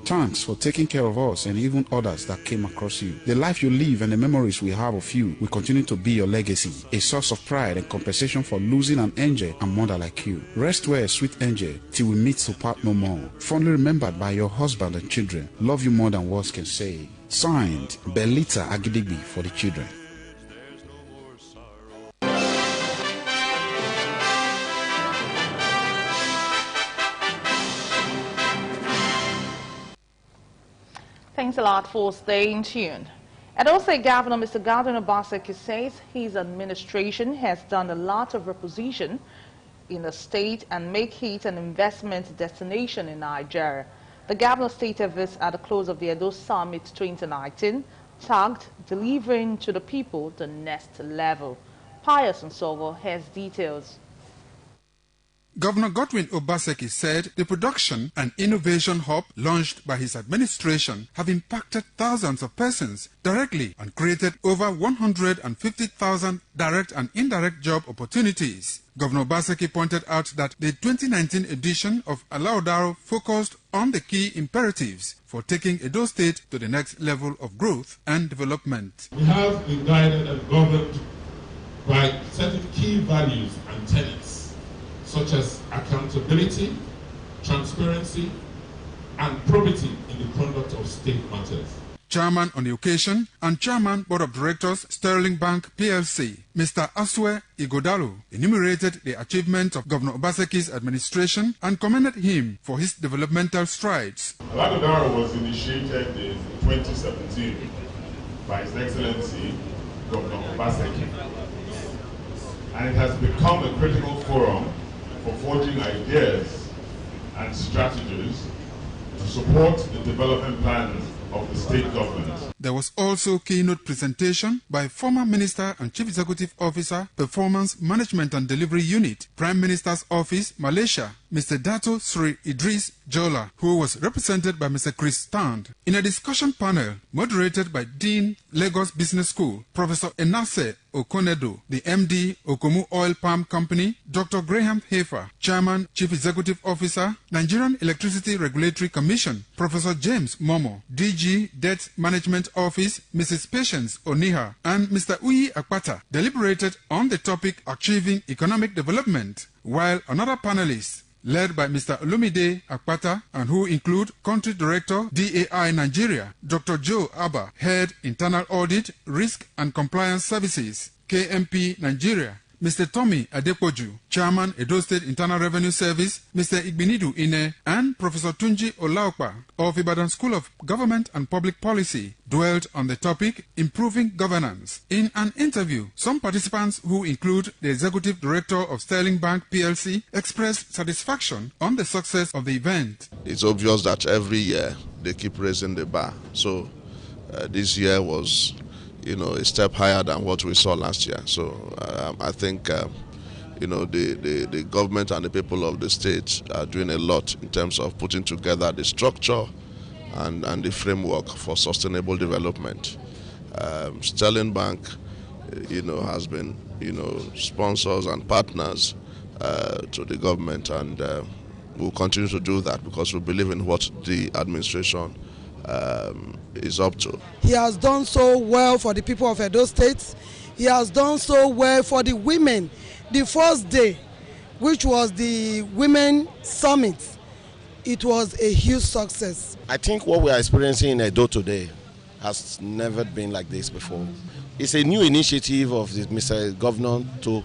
Thanks for taking care of us and even others that came across you. The life you live and the memories we have of you will continue to be your legacy, a source of pride and compensation for losing an angel and mother like you. Rest well, sweet angel, till we meet to part no more. Fondly remembered by your husband and children. Love you more than words can say. Signed, Belita Agidigbi for the children. Thanks a lot for staying tuned. Edo State Governor Mr. Godwin Obaseki says his administration has done a lot of reposition in the state and make it an investment destination in Nigeria. The governor stated this at the close of the Edo Summit 2019, tagged Delivering to the People the Next Level. Pius Nsogo has details. Governor Godwin Obaseki said the production and innovation hub launched by his administration have impacted thousands of persons directly and created over 150,000 direct and indirect job opportunities. Governor Obaseki pointed out that the 2019 edition of Alaudaro focused on the key imperatives for taking Edo State to the next level of growth and development. We have been guided and governed by certain key values and tenets, such as accountability, transparency, and probity in the conduct of state matters. Chairman on the occasion and Chairman Board of Directors Sterling Bank PLC, Mr. Aswe Igodalo, enumerated the achievements of Governor Obaseki's administration and commended him for his developmental strides. Alagodaro was initiated in 2017 by His Excellency Governor Obaseki, and it has become a critical forum for forging ideas and strategies to support the development plans of the state government. There was also keynote presentation by former Minister and Chief Executive Officer, Performance Management and Delivery Unit, Prime Minister's Office, Malaysia, Mr. Dato Sri Idris Jola, who was represented by Mr. Chris Stand. In a discussion panel moderated by Dean, Lagos Business School, Professor Enase Okonedo, the MD, Okomu Oil Palm Company, Dr. Graham Hafer, Chairman, Chief Executive Officer, Nigerian Electricity Regulatory Commission, Professor James Momo, DG, Debt Management Office, Mrs. Patience Oniha, and Mr. Uyi Akpata deliberated on the topic Achieving Economic Development, while another panelist, led by Mr. Olumide Akpata, and who include Country Director, DAI Nigeria, Dr. Joe Abba, Head Internal Audit, Risk and Compliance Services, KMP Nigeria, Mr. Tommy Adepoju, Chairman, Edo State Internal Revenue Service, Mr. Igbinidu Ine, and Professor Tunji Olaokpa of Ibadan School of Government and Public Policy dwelled on the topic Improving Governance. In an interview, some participants, who include the Executive Director of Sterling Bank PLC, expressed satisfaction on the success of the event. It's obvious that every year they keep raising the bar. So this year was, a step higher than what we saw last year. So I think, the government and the people of the state are doing a lot in terms of putting together the structure and the framework for sustainable development. Sterling Bank, has been, sponsors and partners to the government, and we'll continue to do that because we believe in what the administration is up to. He has done so well for the people of Edo State. He has done so well for the women. The first day, which was the Women Summit, it was a huge success. I think what we are experiencing in Edo today has never been like this before. It's a new initiative of the Mr. Governor to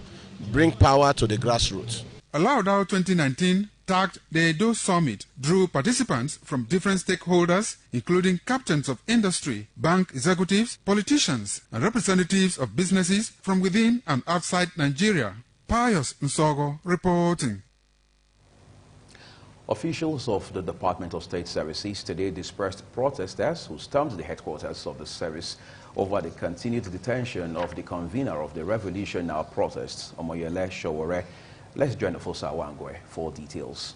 bring power to the grassroots. Alaudao 2019 tagged the Edo Summit drew participants from different stakeholders, including captains of industry, bank executives, politicians, and representatives of businesses from within and outside Nigeria. Pius Nsogo reporting. Officials of the Department of State Services today dispersed protesters who stormed the headquarters of the service over the continued detention of the convener of the Revolution Now protests, Omoyele Sowore. Let's join Fosa Wangwe for details.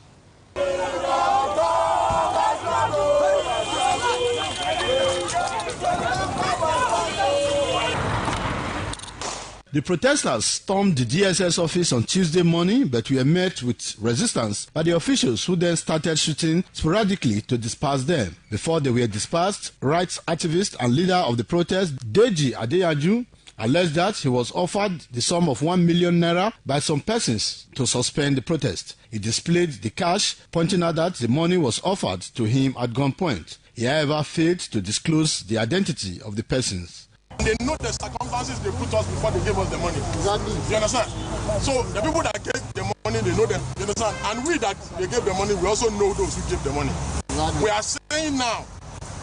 The protesters stormed the DSS office on Tuesday morning, but were met with resistance by the officials, who then started shooting sporadically to disperse them. Before they were dispersed, rights activist and leader of the protest, Deji Adeyaju, alleged that he was offered the sum of 1 million naira by some persons to suspend the protest. He displayed the cash, pointing out that the money was offered to him at gunpoint. He, however, failed to disclose the identity of the persons. They know the circumstances they put us before they gave us the money. Exactly. You understand? So the people that gave the money, they know them. You understand? And we that they gave the money, we also know those who gave the money. Exactly. We are saying now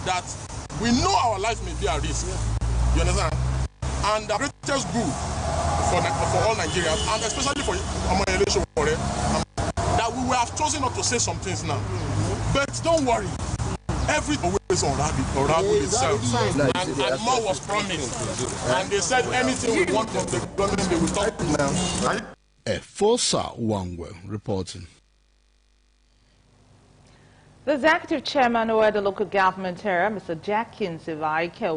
that we know our life may be at risk. You understand? And the greatest good for all Nigerians, and especially for Omoyele Sowore, that we will have chosen not to say some things now. But don't worry, everything always unravel itself. And more was promised. And they said anything we want from the government, they will talk now. Fosa Wangwe reporting. The executive chairman of the local government area, Mr. Jackins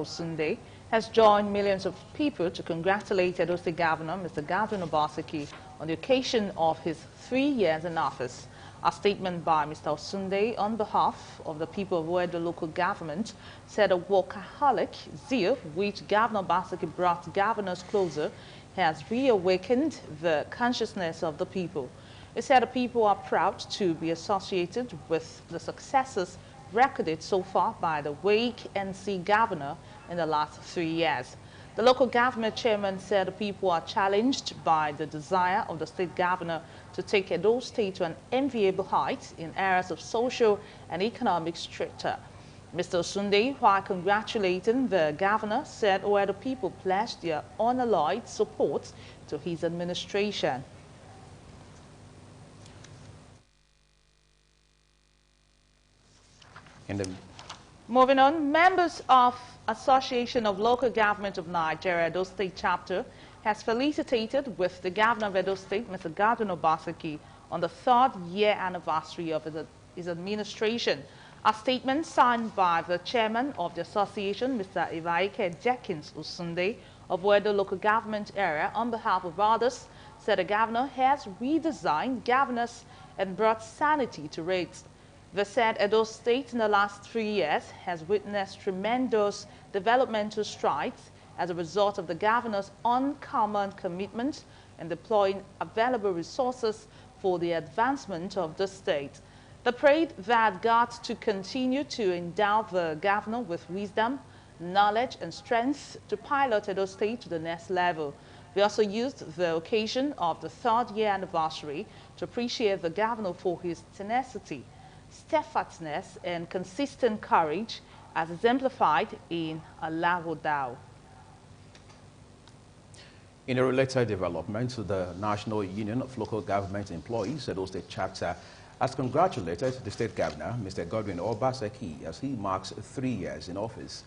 Sunday, has joined millions of people to congratulate Edo State Governor, Mr. Godwin Obaseki, on the occasion of his 3 years in office. A statement by Mr. Osunde on behalf of the people of Edo local government said a workaholic zeal which Governor Obaseki brought governors closer has reawakened the consciousness of the people. He said the people are proud to be associated with the successes recorded so far by the Wake-NC governor in the last 3 years. The local government chairman said the people are challenged by the desire of the state governor to take Edo State to an enviable height in areas of social and economic strata. Mr. Sunday, while congratulating the governor, said the people pledged their unalloyed support to his administration. Moving on, members of Association of Local Government of Nigeria, Edo State Chapter, has felicitated with the Governor of Edo State, Mr. Godwin Obaseki, on the 3rd year anniversary of his administration. A statement signed by the chairman of the association, Mr. Ivaike Jenkins Usunde, of Edo Local Government Area, on behalf of others, said the governor has redesigned governance and brought sanity to rates. They said Edo State in the last 3 years has witnessed tremendous developmental strides as a result of the governor's uncommon commitment in deploying available resources for the advancement of the state. They prayed that God to continue to endow the governor with wisdom, knowledge, and strength to pilot Edo State to the next level. We also used the occasion of the 3rd year anniversary to appreciate the governor for his tenacity, steadfastness, and consistent courage as exemplified in Alagodao. In a related development, the National Union of Local Government Employees, Edo State Chapter, has congratulated the State Governor, Mr. Godwin Obaseki, as he marks 3 years in office.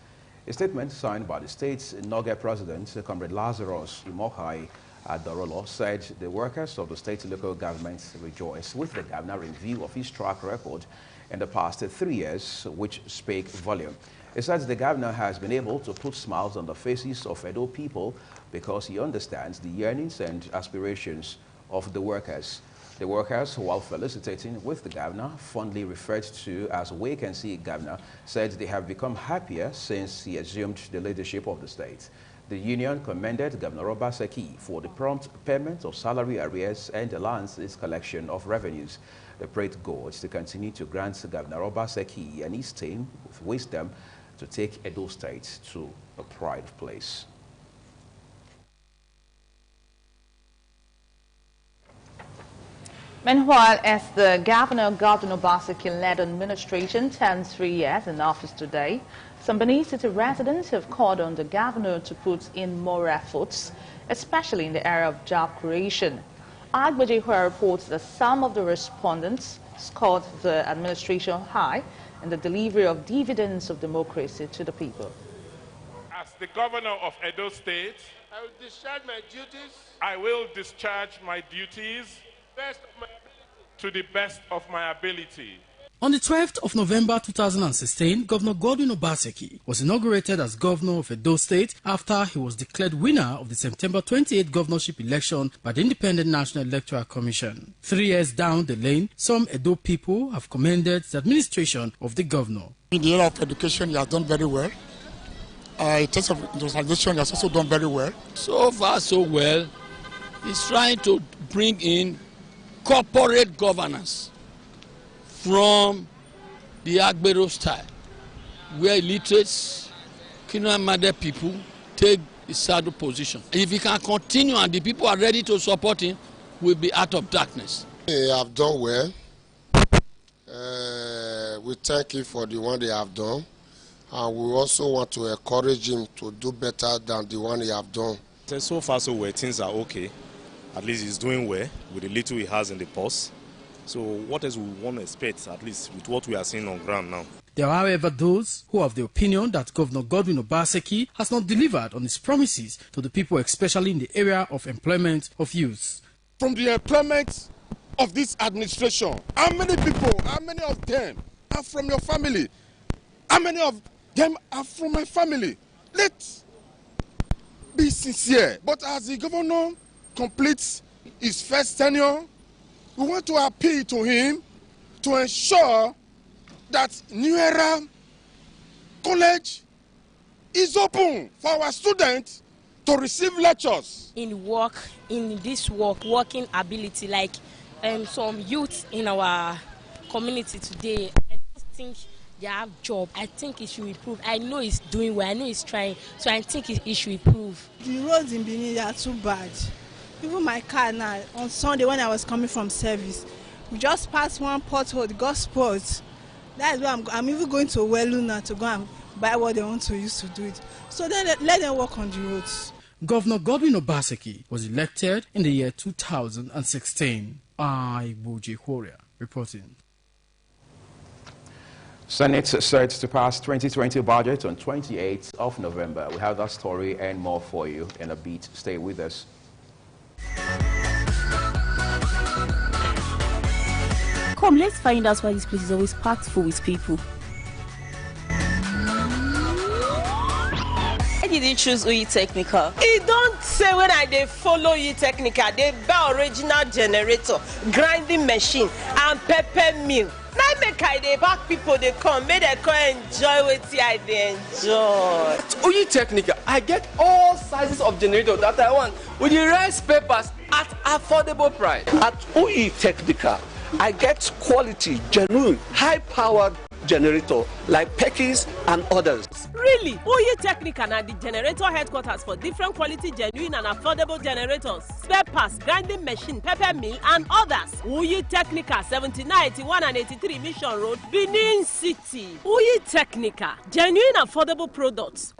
A statement signed by the state's inaugural president, Comrade Lazarus Imohai Adorolo, said the workers of the state local government rejoice with the governor in view of his track record in the past 3 years, which speak volume. He said the governor has been able to put smiles on the faces of Edo people because he understands the yearnings and aspirations of the workers. The workers, while felicitating with the governor, fondly referred to as Wake-NC governor, said they have become happier since he assumed the leadership of the state. The union commended Governor Obaseki for the prompt payment of salary arrears and allowances collection of revenues. They prayed God to continue to grant Governor Obaseki and his team with wisdom to take Edo State to a pride place. Meanwhile, as the Governor Godwin Obaseki-led administration turns 3 years in office today, some Benin City residents have called on the governor to put in more efforts, especially in the area of job creation. Agbajihua reports that some of the respondents scored the administration high in the delivery of dividends of democracy to the people. As the governor of Edo State, I will discharge my duties. I will discharge my duties to the best of my ability. On the 12th of November 2016, Governor Godwin Obaseki was inaugurated as governor of Edo State after he was declared winner of the September 28 governorship election by the Independent National Electoral Commission. 3 years down the lane, some Edo people have commended the administration of the governor. In the area of education, he has done very well. In terms of industrialization, he has also done very well. So far, so well. He's trying to bring in corporate governance from the Agbero style, where illiterates, kingdom-minded people take the saddle position. If he can continue and the people are ready to support him, we'll be out of darkness. They have done well. We thank him for the one they have done, and we also want to encourage him to do better than the one he have done. So far, so well, things are okay. At least he's doing well with the little he has in the purse. So what else we want to expect, at least with what we are seeing on ground now? There are, however, those who have the opinion that Governor Godwin Obaseki has not delivered on his promises to the people, especially in the area of employment of youth. From the employment of this administration, how many people, how many of them are from your family? How many of them are from my family? Let's be sincere. But as the governor completes his first tenure, we want to appeal to him to ensure that New Era College is open for our students to receive lectures. In this working ability, like some youth in our community today, I don't think they have job. I think it should improve. I know he's doing well. I know he's trying. So I think it should improve. The roads in Benin are too bad. Even my car now, on Sunday when I was coming from service, we just passed one pothole, the got spots. That is why I'm even going to Welu now to go and buy what they want to use to do it. So then let them work on the roads. Governor Godwin Obaseki was elected in the year 2016. Ibuji Horia reporting. Senate set to pass 2020 budget on 28th of November. We have that story and more for you in a bit. Stay with us. Come, let's find out why this place is always packed full with people. Why did you choose Uyi Technical? It don't say when I follow Uyi Technical, they buy original generator, grinding machine, and pepper mill. Now make I back people they come, make they come enjoy what I enjoy. At Uyi Technical, I get all sizes of generator that I want with the rice papers at affordable price. At Uyi Technical, I get quality, genuine, high-powered generator like Pekis and others. Really? Uyi Technical na the generator headquarters for different quality, genuine and affordable generators, spare parts, grinding machine, pepper mill and others. Uyi Technical, 79, 81 and 83 Mission Road, Benin City. Uyi Technical, genuine affordable products.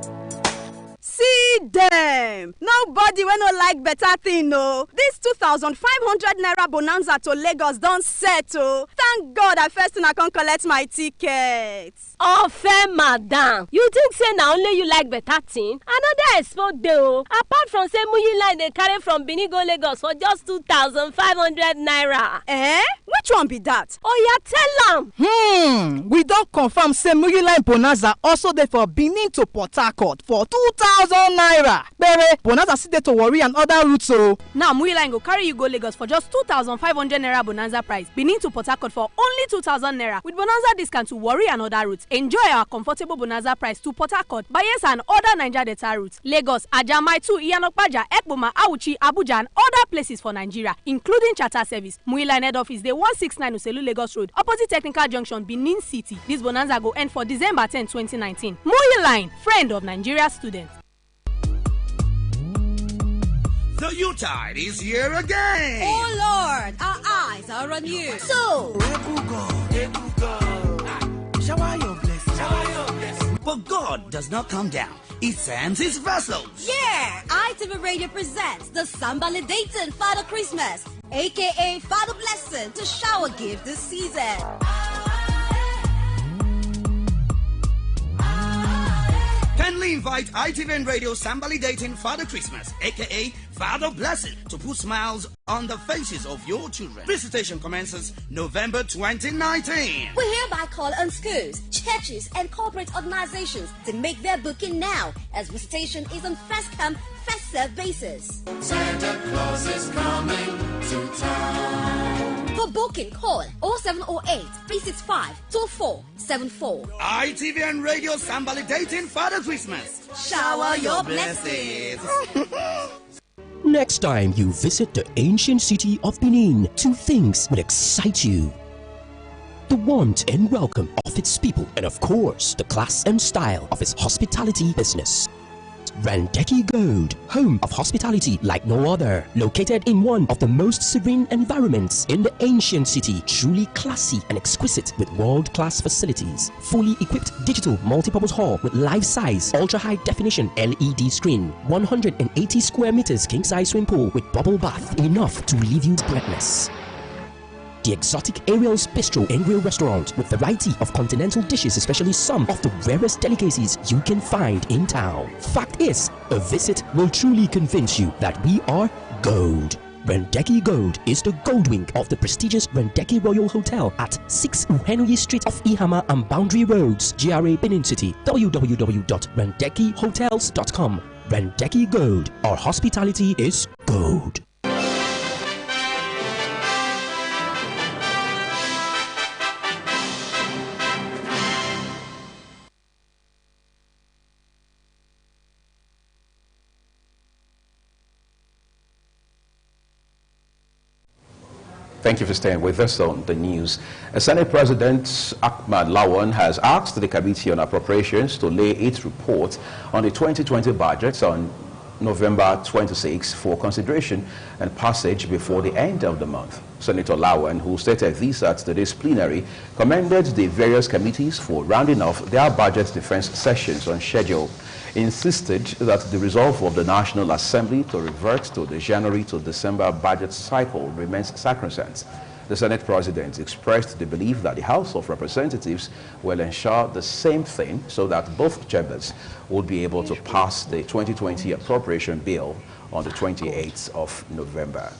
See them! Nobody will not like better thing, no. This 2,500 naira bonanza to Lagos don't settle. Thank God I first I can collect my tickets. Oh, fair madam. You think say now only you like better thing? Another expo though. Apart from say Muyi line they carry from Benin go Lagos for just 2,500 naira. Eh? Which one be that? Oh yeah, tell them. We don't confirm say Muyi line bonanza also there for Benin to Port Harcourt for 2,000 naira. Bere, bonanza sit there to worry and other routes so. Now Muyi line go carry you go Lagos for just 2,500 naira bonanza price. Benin to Port Harcourt for only 2,000 naira with bonanza discount to worry and other routes. Enjoy our comfortable bonanza price to Port Harcourt, Bayelsa and other Niger Delta routes. Lagos, Ajamaitu, Iyanokpaja, Ekpoma, Auchi, Abuja and other places for Nigeria, including charter service. Muyi line head office, the 169 Uselu Lagos Road, opposite Technical Junction, Benin City. This bonanza go end for December 10, 2019. Muyi line, friend of Nigeria students. The Yuletide is here again. Oh Lord, our eyes are on you. So, shower your blessings. Shower your blessings. But God does not come down. He sends his vessels. Yeah, ITV Radio presents the Sambalidating Father Christmas, aka Father Blessing, to shower gift this season. Kindly invite invite ITV and Radio Sambalidating Father Christmas, aka Father Blessing, to put smiles on the faces of your children. Visitation commences November 2019. We hereby call on schools, churches, and corporate organizations to make their booking now, as visitation is on first come, first served basis. Santa Claus is coming to town. For booking, call 0708 365 2474. ITV and Radio Sambalidating Father Christmas. Shower your blessings. Next time you visit the ancient city of Benin, two things will excite you: the warmth and welcome of its people, and of course, the class and style of its hospitality business. Randeki Gold, home of hospitality like no other, located in one of the most serene environments in the ancient city, truly classy and exquisite with world-class facilities. Fully equipped digital multipurpose hall with life-size, ultra-high definition LED screen, 180 square meters king-size swimming pool with bubble bath, enough to leave you breathless. The exotic Ariel's Bistro and Grill Restaurant with variety of continental dishes, especially some of the rarest delicacies you can find in town. Fact is, a visit will truly convince you that we are gold. Randeki Gold is the gold wing of the prestigious Randeki Royal Hotel at 6 Uhenui Street of Ihama and Boundary Roads, GRA Benin City. www.randekihotels.com. Randeki Gold, our hospitality is gold. Thank you for staying with us on the news. Senate President Ahmad Lawan has asked the Committee on Appropriations to lay its report on the 2020 budget on November 26 for consideration and passage before the end of the month. Senator Lawan, who stated this at today's plenary, commended the various committees for rounding off their budget defense sessions on schedule. Insisted that the resolve of the National Assembly to revert to the January to December budget cycle remains sacrosanct. The Senate President expressed the belief that the House of Representatives will ensure the same thing so that both chambers will be able to pass the 2020 appropriation bill on the 28th of November.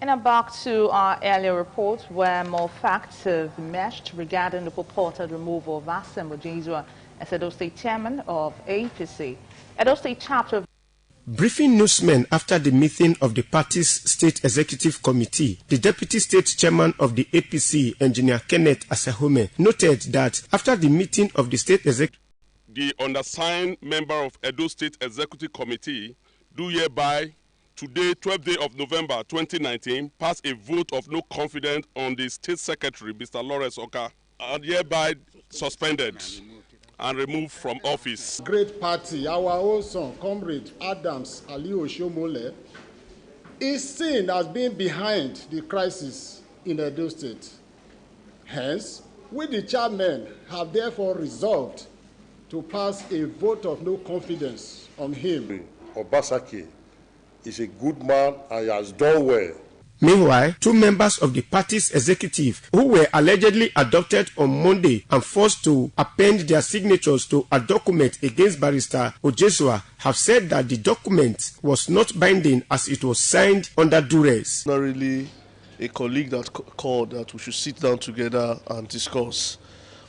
And back to our earlier report, where more facts have emerged regarding the purported removal of Assem Ojizwa as Edo State chairman of APC. Edo State chapter. Briefing newsmen after the meeting of the party's State Executive Committee, the Deputy State Chairman of the APC, Engineer Kenneth Asehome, noted that after the meeting of the State Executive, the undersigned member of Edo State Executive Committee do hereby today, 12th day of November 2019, pass a vote of no confidence on the State Secretary, Mr. Lawrence Oka, and hereby suspended and removed from office. Great party, our own son, Comrade Adams Ali Oshomole, is seen as being behind the crisis in Edo State. Hence, we the chairmen have therefore resolved to pass a vote of no confidence on him. Obasaki is a good man and he has done well. Meanwhile, two members of the party's executive who were allegedly adopted on Monday and forced to append their signatures to a document against Barrister Ojizwa have said that the document was not binding as it was signed under duress. Not really a colleague that called that we should sit down together and discuss.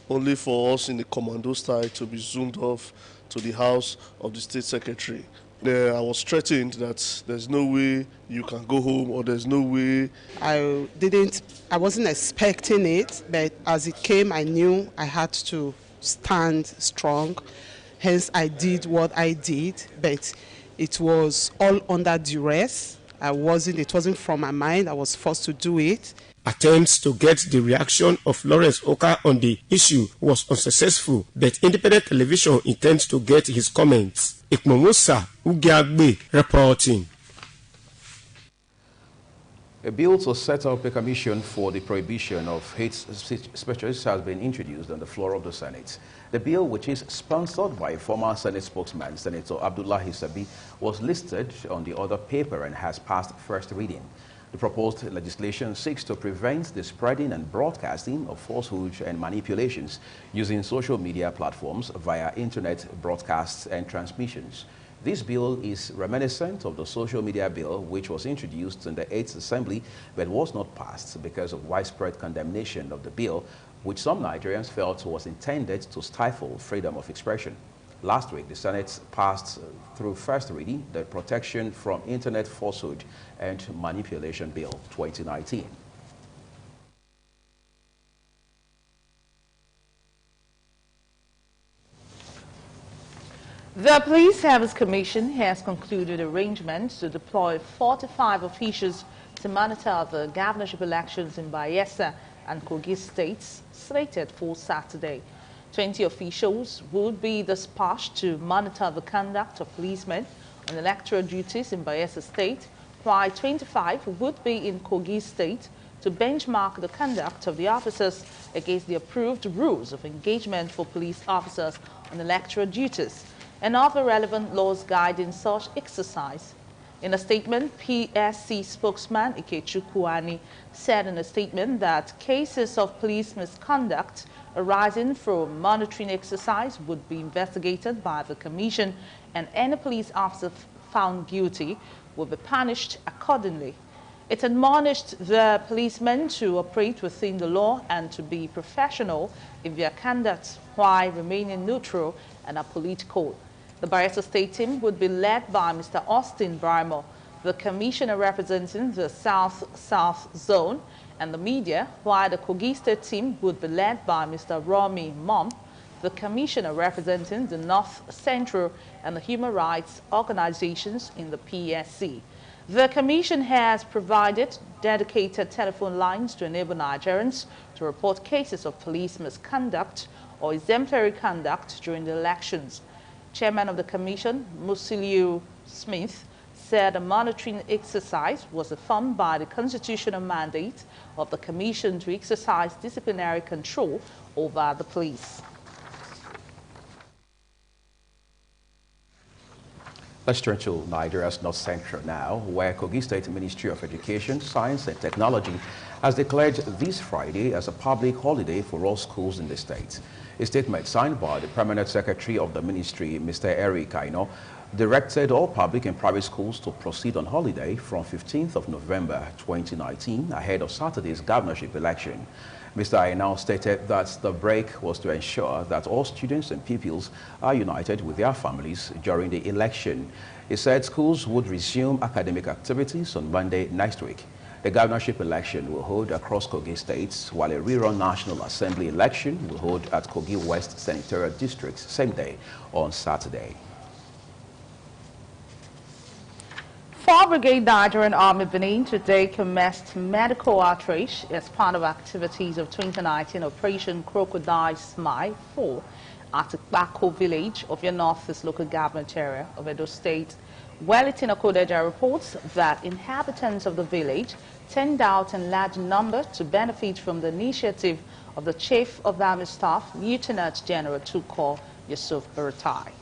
Only for us in the commando style to be zoomed off to the house of the State Secretary. I was threatened that there's no way you can go home or there's no way. I wasn't expecting it, but as it came, I knew I had to stand strong. Hence, I did what I did, but it was all under duress. It wasn't from my mind. I was forced to do it. Attempts to get the reaction of Lawrence Oka on the issue was unsuccessful, but independent television intends to get his comments. Ikmomusa Ugiagbe reporting. A bill to set up a commission for the prohibition of hate speech has been introduced on the floor of the Senate. The bill, which is sponsored by former Senate spokesman Senator Abdullahi Sabi, was listed on the other paper and has passed first reading. The proposed legislation seeks to prevent the spreading and broadcasting of falsehoods and manipulations using social media platforms via internet broadcasts and transmissions. This bill is reminiscent of the social media bill, which was introduced in the 8th Assembly but was not passed because of widespread condemnation of the bill, which some Nigerians felt was intended to stifle freedom of expression. Last week, the Senate passed through first reading the Protection from Internet Falsehood and Manipulation Bill 2019. The Police Service Commission has concluded arrangements to deploy 45 officials to monitor the governorship elections in Bayelsa and Kogi states slated for Saturday. 20 officials would be dispatched to monitor the conduct of policemen on electoral duties in Edo State, while 25 would be in Kogi State to benchmark the conduct of the officers against the approved rules of engagement for police officers on electoral duties and other relevant laws guiding such exercise. In a statement, PSC spokesman Ikechukwu said in a statement that cases of police misconduct arising from monitoring exercise would be investigated by the Commission, and any police officer found guilty will be punished accordingly. It admonished the policemen to operate within the law and to be professional in their conduct while remaining neutral and apolitical. The Edo State team would be led by Mr. Austin Brimo, the commissioner representing the South Zone and the media, while the Kogi State team would be led by Mr. Romy Mom, the commissioner representing the North Central and the human rights organizations in the PSC. The commission has provided dedicated telephone lines to enable Nigerians to report cases of police misconduct or exemplary conduct during the elections. Chairman of the commission, Musiliu Smith, said the monitoring exercise was affirmed by the constitutional mandate of the commission to exercise disciplinary control over the police. Let's turn to Nigeria's North Central now, where Kogi State Ministry of Education, Science and Technology has declared this Friday as a public holiday for all schools in the state. A statement signed by the Permanent Secretary of the Ministry, Mr. Eric Aino, directed all public and private schools to proceed on holiday from 15th of November 2019 ahead of Saturday's governorship election. Mr. Aino stated that the break was to ensure that all students and pupils are united with their families during the election. He said schools would resume academic activities on Monday next week. The governorship election will hold across Kogi states, while a rerun National Assembly election will hold at Kogi West Senatorial District same day on Saturday. 4th Brigade Nigerian Army Benin today commenced medical outreach as part of activities of 2019 Operation Crocodile Smile 4 at Bako village of your northeast local government area of Edo State. Wellington Okodeja reports that inhabitants of the village turned out in large number to benefit from the initiative of the Chief of Army Staff, Lieutenant General Tuko Yusuf Baratai.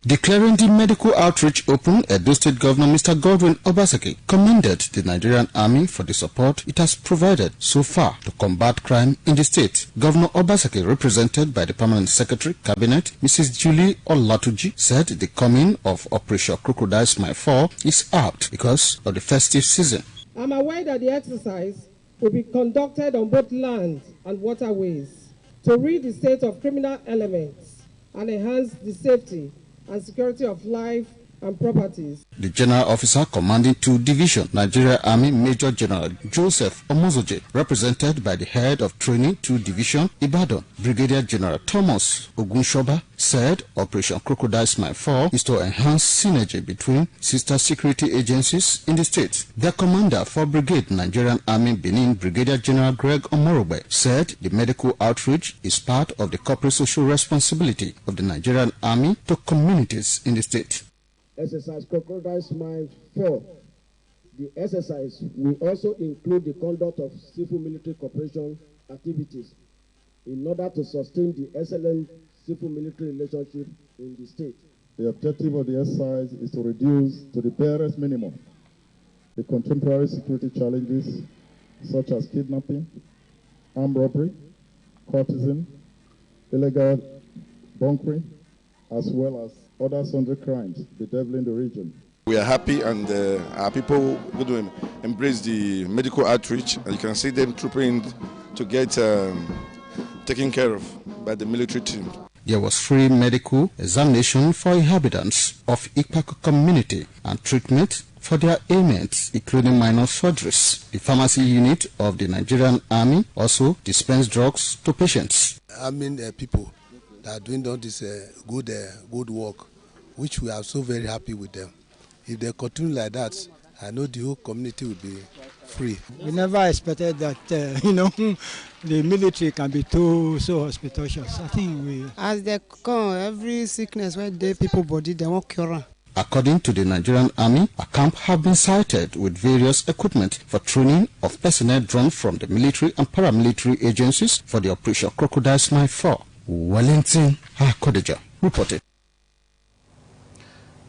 Declaring the medical outreach open, Edo State Governor Mr. Godwin Obaseki commended the Nigerian Army for the support it has provided so far to combat crime in the state. Governor Obaseki, represented by the Permanent Secretary, Cabinet, Mrs. Julie Olatuji, said the coming of Operation Crocodile Smile 4 is apt because of the festive season. I'm aware that the exercise will be conducted on both land and waterways to rid the state of criminal elements and enhance the safety and security of life and properties. The General Officer commanding 2 Division, Nigeria Army Major General Joseph Omozoje, represented by the Head of Training 2 Division, Ibadan, Brigadier General Thomas Ogunshoba, said Operation Crocodile Smile 4 is to enhance synergy between sister security agencies in the state. Their commander for Brigade Nigerian Army Benin, Brigadier General Greg Omorobe, said the medical outreach is part of the corporate social responsibility of the Nigerian Army to communities in the state. Exercise Crocodile Smile 4. The exercise will also include the conduct of civil military cooperation activities in order to sustain the excellent civil military relationship in the state. The objective of the exercise is to reduce to the barest minimum the contemporary security challenges such as kidnapping, armed robbery, courtesan, illegal bunkering, as well as other sundry crimes bedeviling the region. We are happy, and our people going to embrace the medical outreach, and you can see them trooping to get taken care of by the military team. There was free medical examination for inhabitants of Ikpako community and treatment for their ailments, including minor surgeries. The pharmacy unit of the Nigerian Army also dispensed drugs to patients. People that are doing all this good work, which we are so very happy with them. If they continue like that, I know the whole community will be free. We never expected that, the military can be so auspicious. I think as they come, every sickness where they people body, they won't cure. According to the Nigerian Army, a camp have been sited with various equipment for training of personnel drawn from the military and paramilitary agencies for the Operation Crocodile Smile 4. Wellington Akodeja reported.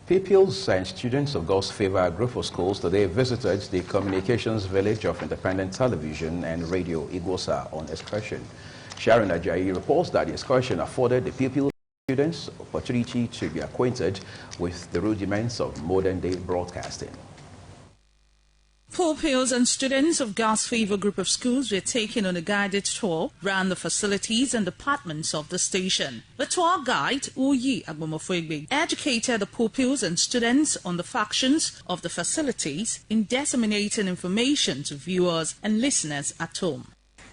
Pupils and students of God's Favor Group of Schools today visited the Communications Village of Independent Television and Radio, Igosa, on excursion. Sharon Ajayi reports that the excursion afforded the pupils and students opportunity to be acquainted with the rudiments of modern-day broadcasting. Pupils and students of God's Favor Group of Schools were taken on a guided tour around the facilities and departments of the station. The tour guide, Uyi Agbomofwegbe, educated the pupils and students on the functions of the facilities in disseminating information to viewers and listeners at home.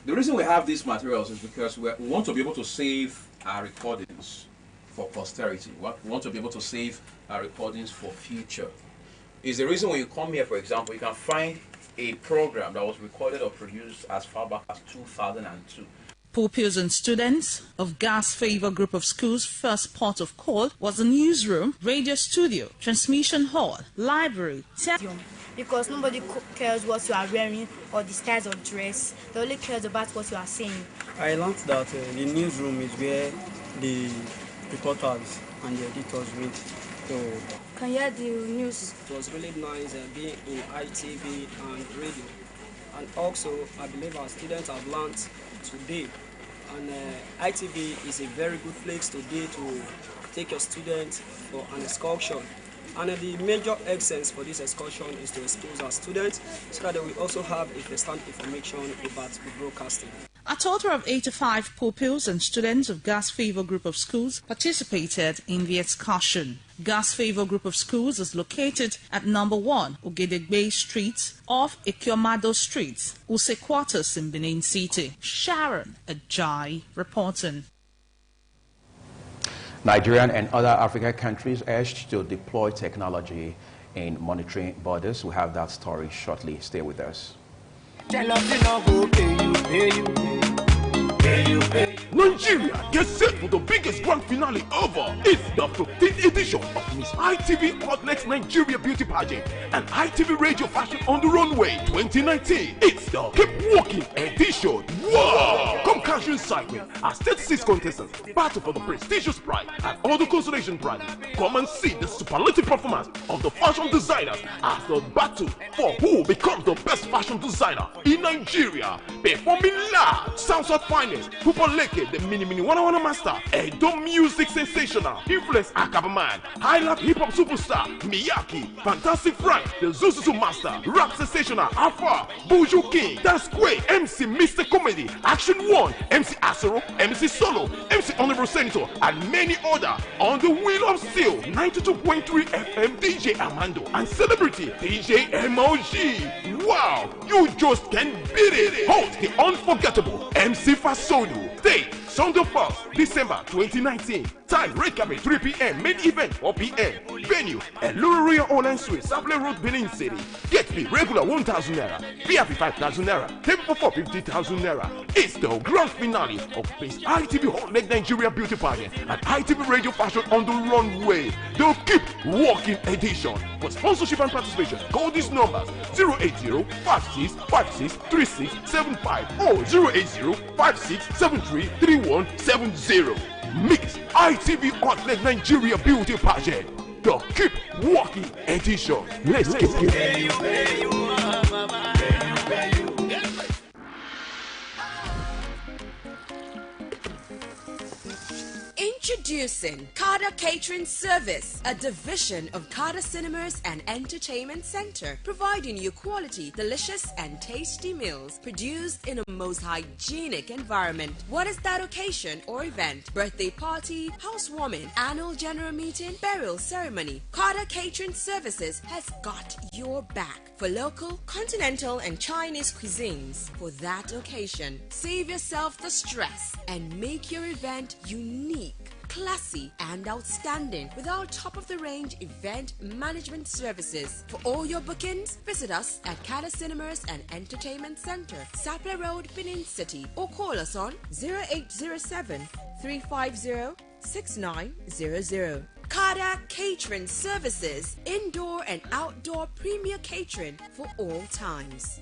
The reason we have these materials is because we want to be able to save our recordings for posterity. We want to be able to save our recordings for future. Is the reason when you come here, for example, you can find a program that was recorded or produced as far back as 2002. Pupils and students of God's Favor Group of Schools' first port of call was the newsroom, radio studio, transmission hall, library, because nobody cares what you are wearing or the styles of dress. They only cares about what you are saying. I learned that the newsroom is where the reporters and the editors meet. So can you hear the news? It was really nice being in ITV and radio. And also, I believe our students have learned today. And ITV is a very good place today to take your students for an excursion. And the major essence for this excursion is to expose our students so that they will also have a first-hand information about the broadcasting. A total of 85 pupils and students of God's Favor Group of Schools participated in the excursion. God's Favor Group of Schools is located at number 1 Ogedegbe Street off Ekiomado Street, Use Quarters in Benin City. Sharon Ajayi reporting. Nigerian and other African countries urged to deploy technology in monitoring borders. We have that story shortly. Stay with us. Nigeria gets set for the biggest grand finale ever. It's the 15th edition of Miss ITV Hot Next Nigeria Beauty Pageant and ITV Radio Fashion on the Runway 2019. It's the Keep Walking edition. Wow! Come casual inside with our 36 contestants battle for the prestigious prize and all the consolation prizes. Come and see the superlative performance of the fashion designers as the battle for who becomes the best fashion designer in Nigeria. Performing live, Southside Finest, Kupoleke, the Mini Wana Master, Edo Music Sensational, Influence Akabaman, High Life Hip Hop Superstar, Miyaki, Fantastic Frank, the Zuzuzu Master, Rap Sensational, Alpha, Buju King, Dance Quay, MC Mr. Comedy, Action One, MC Asoro, MC Solo, MC Honorable Senator, and many others on the Wheel of Steel 92.3 FM DJ Amando and celebrity DJ MOG. Wow, you just can't beat it. Host the unforgettable MC Fasodu. Date Sunday 1st December 2019. Time recap 3 p.m. Main event 4 p.m. Venue Eluria Online Suite, Sapler Road, Benin City. Get fee regular 1,000 naira, VIP 5,000 naira, table for 50,000 naira. It's the grand finale of this ITV Hot Leg Nigeria Beauty Pageant and ITV Radio Fashion on the Runway. The Keep Walking edition. For sponsorship and participation, call these numbers 080-5656-3675 or 080-5673-3170. Mix ITV Hot Leg Nigeria Beauty Pageant. The Keep Walking edition. Let's get it. Introducing Kada Catering Service, a division of Kada Cinemas and Entertainment Center, providing you quality, delicious and tasty meals produced in a most hygienic environment. What is that occasion or event? Birthday party, housewarming, annual general meeting, burial ceremony? Kada Catering Services has got your back for local, continental and Chinese cuisines for that occasion. Save yourself the stress and make your event unique, classy and outstanding with our top-of-the-range event management services. For all your bookings, visit us at Kada Cinemas and Entertainment Center, Sapler Road, Benin City, or call us on 0807-350-6900. Kada Catering Services, indoor and outdoor premier catering for all times.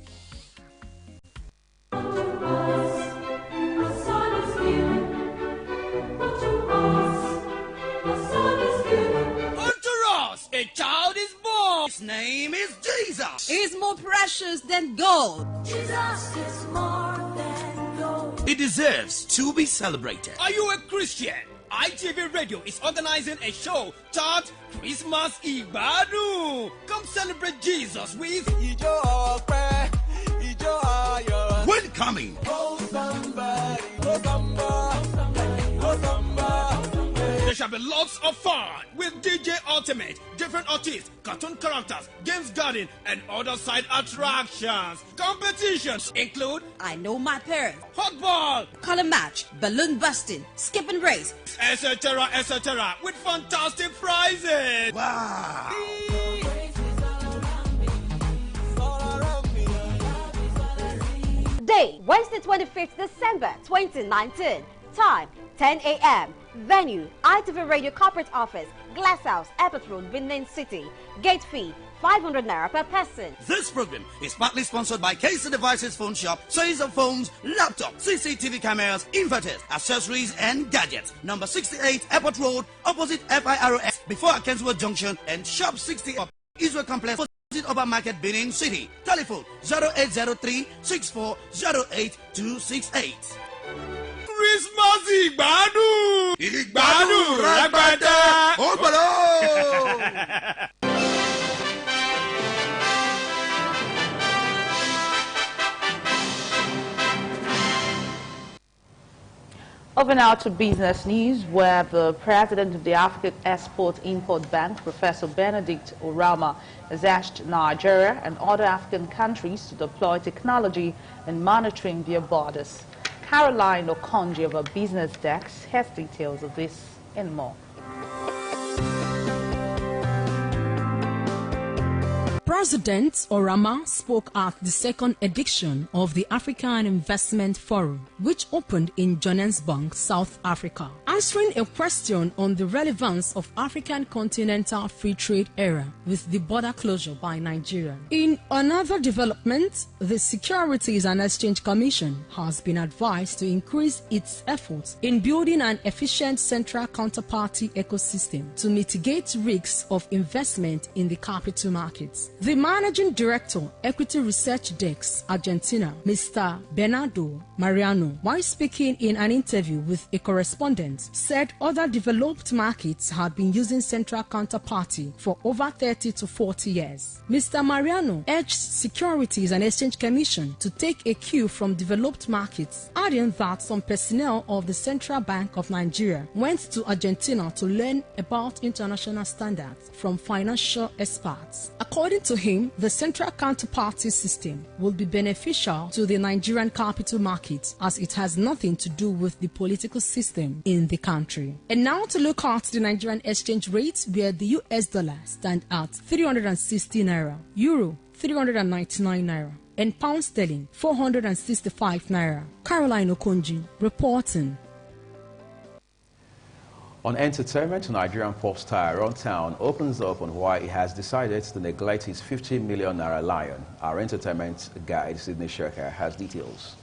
A child is born. His name is Jesus. He's more precious than gold. Jesus is more than gold. He deserves to be celebrated. Are you a Christian? ITV Radio is organizing a show titled Christmas Ibadu. Come celebrate Jesus with when coming. There shall be lots of fun with DJ Ultimate, different artists, cartoon characters, games garden, and other side attractions. Competitions include I Know My Parents, hot ball, color match, balloon busting, skip and race, etc., etc., with fantastic prizes. Wow! Day, Wednesday 25th December 2019. Time, 10 a.m. Venue, ITV Radio Corporate Office, Glass House, Airport Road, Benin City. Gate fee, 500 naira per person. This program is partly sponsored by KC Devices Phone Shop, sales of phones, laptops, CCTV cameras, inverters, accessories, and gadgets. Number 68, Airport Road, opposite FIROS, before Akensworth Junction, and Shop 60 Israel Complex, opposite Oba Market, Benin City. Telephone 0803-6408-268. Christmas Igbadun! Igbadun Rẹpẹtẹ! Ó gbọ́dọ̀! Over now to business news, where the president of the African Export-Import Bank, Professor Benedict Orama, has asked Nigeria and other African countries to deploy technology in monitoring their borders. Caroline Okonji of our business desk has details of this and more. President Orama spoke at the second edition of the African Investment Forum, which opened in Johannesburg, South Africa, answering a question on the relevance of African continental free trade era with the border closure by Nigeria. In another development, the Securities and Exchange Commission has been advised to increase its efforts in building an efficient central counterparty ecosystem to mitigate risks of investment in the capital markets. The Managing Director, Equity Research Desk, Argentina, Mr. Bernardo Mariano, while speaking in an interview with a correspondent report said other developed markets had been using central counterparty for over 30 to 40 years. Mr. Mariano urged Securities and Exchange Commission to take a cue from developed markets, adding that some personnel of the Central Bank of Nigeria went to Argentina to learn about international standards from financial experts. According to him, the central counterparty system will be beneficial to the Nigerian capital market as it has nothing to do with the political system in the country. And now to look at the Nigerian exchange rate, where the US dollar stands at 360 naira, euro 399 naira, and pound sterling 465 naira. Caroline Okonji reporting. On entertainment, Nigerian pop star Runtown opens up on why he has decided to neglect his 50 million naira lion. Our entertainment guide, Sydney Sherka, has details.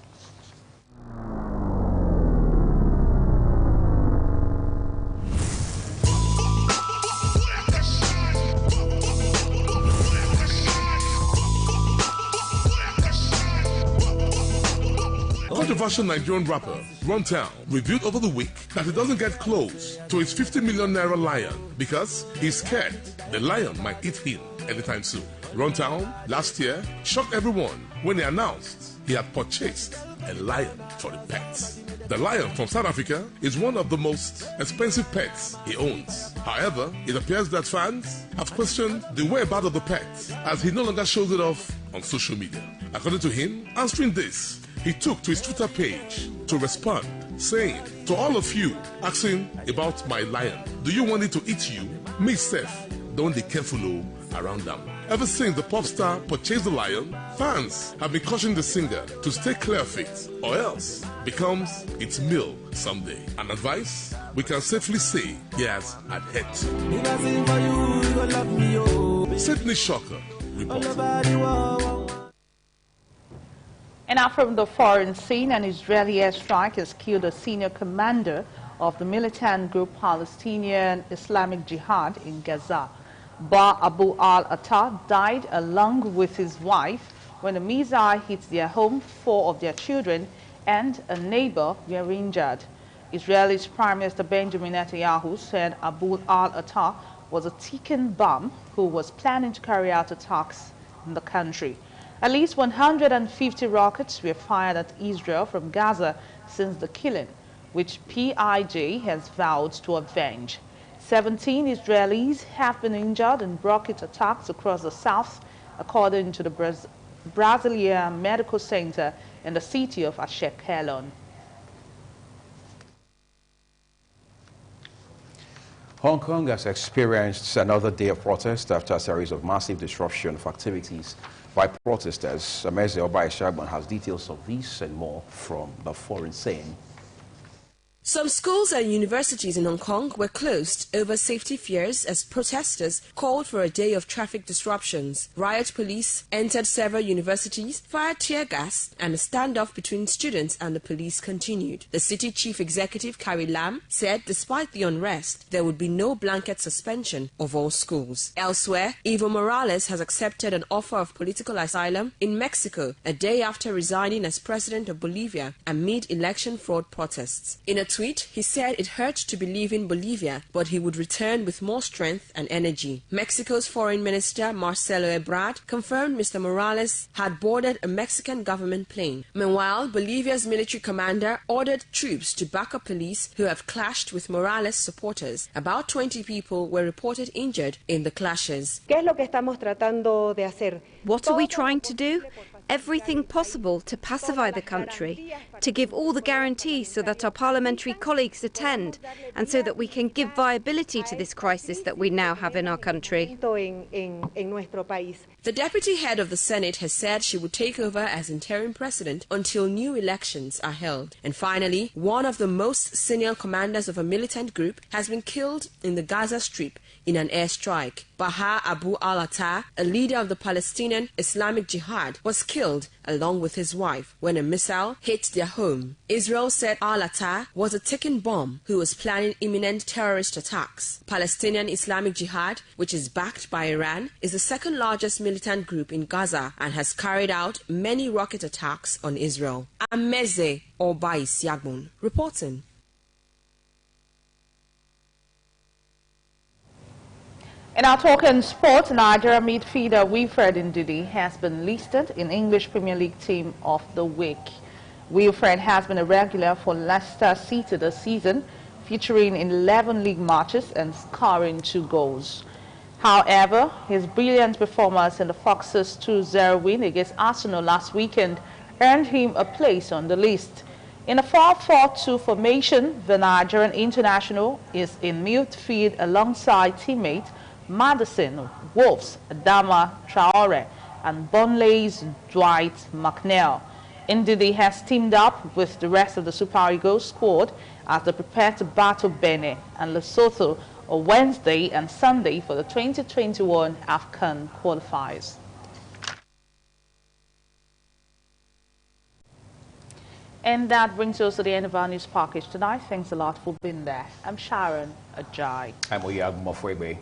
Controversial Nigerian rapper Runtown revealed over the week that he doesn't get close to his 50 million naira lion because he's scared the lion might eat him anytime soon. Runtown last year shocked everyone when he announced he had purchased a lion for the pets. The lion from South Africa is one of the most expensive pets he owns. However, it appears that fans have questioned the whereabouts of the pet as he no longer shows it off on social media. According to him, answering this, he took to his Twitter page to respond, saying, "To all of you asking about my lion, do you want it to eat you? Me, Seth, don't be careful around them." Ever since the pop star purchased the lion, fans have been cautioning the singer to stay clear of it, or else becomes its meal someday. An advice we can safely say he has adhered to. Sydney Shocker reports. And now from the foreign scene, an Israeli airstrike has killed a senior commander of the militant group Palestinian Islamic Jihad in Gaza. Ba Abu al-Atta died along with his wife when a missile hit their home. 4 of their children and a neighbor were injured. Israel's Prime Minister Benjamin Netanyahu said Abu al-Atta was a ticking bomb who was planning to carry out attacks in the country. At least 150 rockets were fired at Israel from Gaza since the killing, which PIJ has vowed to avenge. 17 Israelis have been injured in rocket attacks across the south, according to the Brazilian Medical Center in the city of Ashkelon. Hong Kong has experienced another day of protest after a series of massive disruption of activities by protesters. Ameze Obaishagban has details of this and more from the foreign scene. Some schools and universities in Hong Kong were closed over safety fears as protesters called for a day of traffic disruptions. Riot police entered several universities, fired tear gas, and a standoff between students and the police continued. The city chief executive, Carrie Lam, said despite the unrest, there would be no blanket suspension of all schools. Elsewhere, Evo Morales has accepted an offer of political asylum in Mexico a day after resigning as president of Bolivia amid election fraud protests. In a tweet, he said it hurt to be leaving Bolivia, but he would return with more strength and energy. Mexico's Foreign Minister Marcelo Ebrard confirmed Mr. Morales had boarded a Mexican government plane. Meanwhile, Bolivia's military commander ordered troops to back up police who have clashed with Morales' supporters. About 20 people were reported injured in the clashes. What are we trying to do? Everything possible to pacify the country, to give all the guarantees so that our parliamentary colleagues attend and so that we can give viability to this crisis that we now have in our country. The deputy head of the Senate has said she would take over as interim president until new elections are held. And finally, one of the most senior commanders of a militant group has been killed in the Gaza Strip in an airstrike. Baha Abu al-Atta, a leader of the Palestinian Islamic Jihad, was killed along with his wife when a missile hit their home. Israel said al-Atta was a ticking bomb who was planning imminent terrorist attacks. Palestinian Islamic Jihad, which is backed by Iran, is the second largest militant group in Gaza and has carried out many rocket attacks on Israel. Ameze Obaishagban reporting. In our talk in sport, Nigeria midfielder Wilfred Ndidi has been listed in English Premier League Team of the Week. Wilfred has been a regular for Leicester City this season, featuring in 11 league matches and scoring 2 goals. However, his brilliant performance in the Foxes' 2-0 win against Arsenal last weekend earned him a place on the list. In a 4-4-2 formation, the Nigerian international is in midfield alongside teammate Madison, Wolves, Adama Traore, and Burnley's Dwight McNeil. Ndidi has teamed up with the rest of the Super Eagles squad as they prepare to battle Benin and Lesotho on Wednesday and Sunday for the 2021 AFCON qualifiers. And that brings us to the end of our news package tonight. Thanks a lot for being there. I'm Sharon Ajay. I'm Oya Agumofwegbe.